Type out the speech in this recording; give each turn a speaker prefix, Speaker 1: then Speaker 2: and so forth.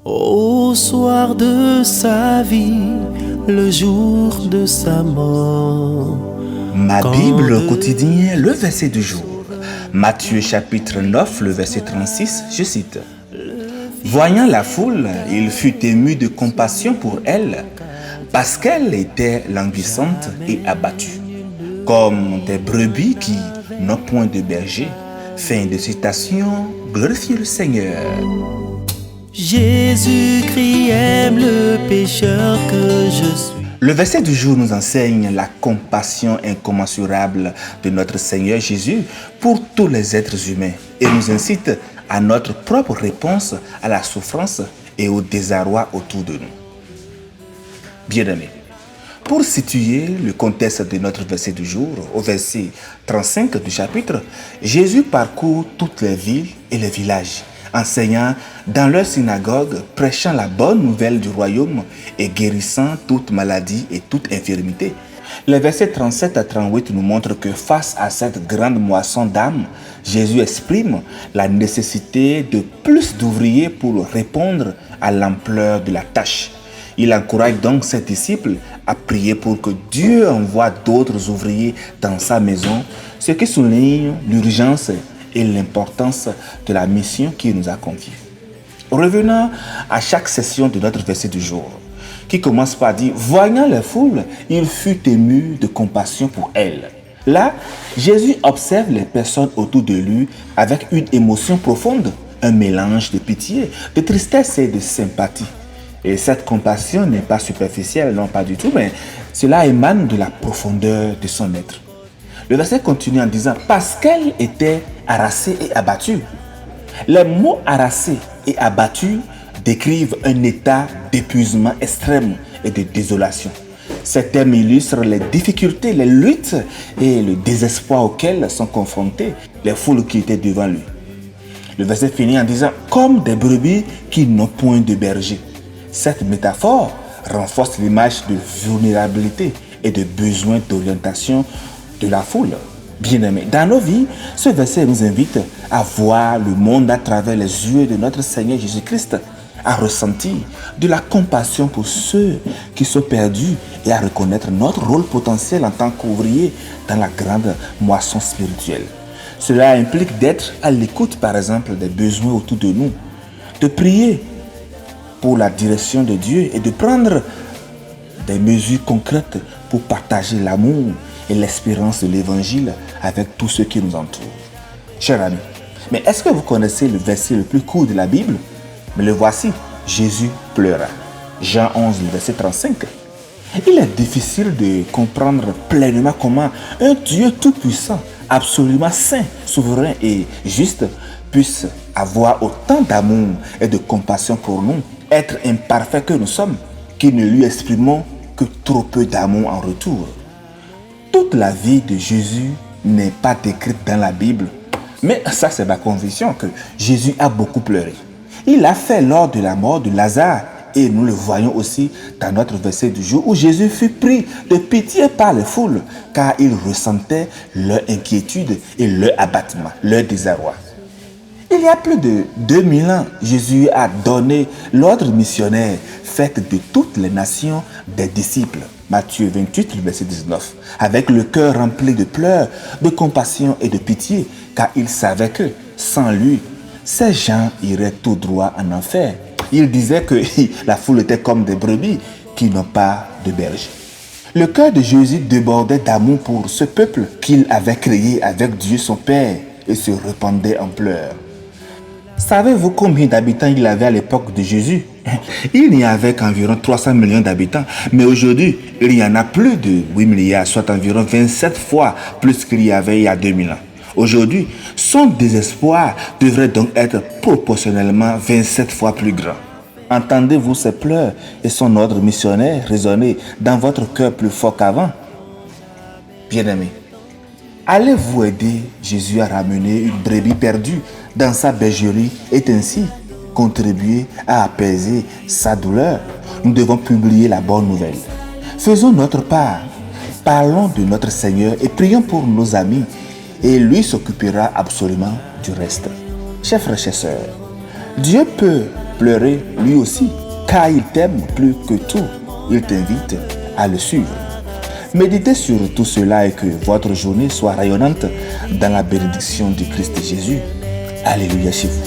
Speaker 1: Au soir de sa vie, le jour de sa mort.
Speaker 2: Ma Bible quotidien, le verset du jour. Matthieu chapitre 9, le verset 36, je cite. Voyant la foule, il fut ému de compassion pour elle, parce qu'elle était languissante et abattue, comme des brebis qui n'ont point de berger. Fin de citation, glorifiez le Seigneur.
Speaker 1: Jésus-Christ aime le pécheur que je suis.
Speaker 2: Le verset du jour nous enseigne la compassion incommensurable de notre Seigneur Jésus pour tous les êtres humains et nous incite à notre propre réponse à la souffrance et au désarroi autour de nous. Bien-aimés, pour situer le contexte de notre verset du jour, au verset 35 du chapitre, Jésus parcourt toutes les villes et les villages, enseignant dans leur synagogue, prêchant la bonne nouvelle du royaume et guérissant toute maladie et toute infirmité. Les versets 37 à 38 nous montrent que face à cette grande moisson d'âmes, Jésus exprime la nécessité de plus d'ouvriers pour répondre à l'ampleur de la tâche. Il encourage donc ses disciples à prier pour que Dieu envoie d'autres ouvriers dans sa maison, ce qui souligne l'urgence et l'importance de la mission qu'il nous a confiée. Revenons à chaque session de notre verset du jour, qui commence par dire « Voyant les foules, il fut ému de compassion pour elles ». Là, Jésus observe les personnes autour de lui avec une émotion profonde, un mélange de pitié, de tristesse et de sympathie. Et cette compassion n'est pas superficielle, non pas du tout, mais cela émane de la profondeur de son être. Le verset continue en disant « Parce qu'elle était harassée et abattue ». Les mots « harassée » et « abattue » décrivent un état d'épuisement extrême et de désolation. Ces termes illustrent les difficultés, les luttes et le désespoir auxquels sont confrontées les foules qui étaient devant lui. Le verset finit en disant « Comme des brebis qui n'ont point de berger ». Cette métaphore renforce l'image de vulnérabilité et de besoin d'orientation de la foule. Bien-aimés, dans nos vies, ce verset nous invite à voir le monde à travers les yeux de notre Seigneur Jésus-Christ, à ressentir de la compassion pour ceux qui sont perdus et à reconnaître notre rôle potentiel en tant qu'ouvrier dans la grande moisson spirituelle. Cela implique d'être à l'écoute, par exemple, des besoins autour de nous, de prier pour la direction de Dieu et de prendre des mesures concrètes pour partager l'amour et l'espérance de l'évangile avec tous ceux qui nous entourent. Chers amis, mais est-ce que vous connaissez le verset le plus court de la Bible? Mais le voici, Jésus pleura. Jean 11, le verset 35. Il est difficile de comprendre pleinement comment un Dieu tout-puissant, absolument saint, souverain et juste, puisse avoir autant d'amour et de compassion pour nous, être imparfait que nous sommes, qui ne lui exprimons que trop peu d'amour en retour. Toute la vie de Jésus n'est pas décrite dans la Bible, mais ça c'est ma conviction que Jésus a beaucoup pleuré. Il l'a fait lors de la mort de Lazare et nous le voyons aussi dans notre verset du jour où Jésus fut pris de pitié par les foules car il ressentait leur inquiétude et leur abattement, leur désarroi. Il y a plus de 2000 ans, Jésus a donné l'ordre missionnaire fait de toutes les nations des disciples. Matthieu 28, verset 19. Avec le cœur rempli de pleurs, de compassion et de pitié, car il savait que, sans lui, ces gens iraient tout droit en enfer. Il disait que la foule était comme des brebis qui n'ont pas de berger. Le cœur de Jésus débordait d'amour pour ce peuple qu'il avait créé avec Dieu son Père et se répandait en pleurs. Savez-vous combien d'habitants il avait à l'époque de Jésus? Il n'y avait qu'environ 300 millions d'habitants, mais aujourd'hui, il y en a plus de 8 milliards, soit environ 27 fois plus qu'il y avait il y a 2000 ans. Aujourd'hui, son désespoir devrait donc être proportionnellement 27 fois plus grand. Entendez-vous ses pleurs et son ordre missionnaire résonner dans votre cœur plus fort qu'avant? Bien-aimés, allez-vous aider Jésus à ramener une brebis perdue dans sa bergerie et ainsi contribuer à apaiser sa douleur? Nous devons publier la bonne nouvelle. Faisons notre part. Parlons de notre Seigneur et prions pour nos amis et lui s'occupera absolument du reste. Chers frères et sœurs, Dieu peut pleurer lui aussi, car il t'aime plus que tout. Il t'invite à le suivre. Méditez sur tout cela et que votre journée soit rayonnante dans la bénédiction du Christ Jésus. Alléluia chez vous.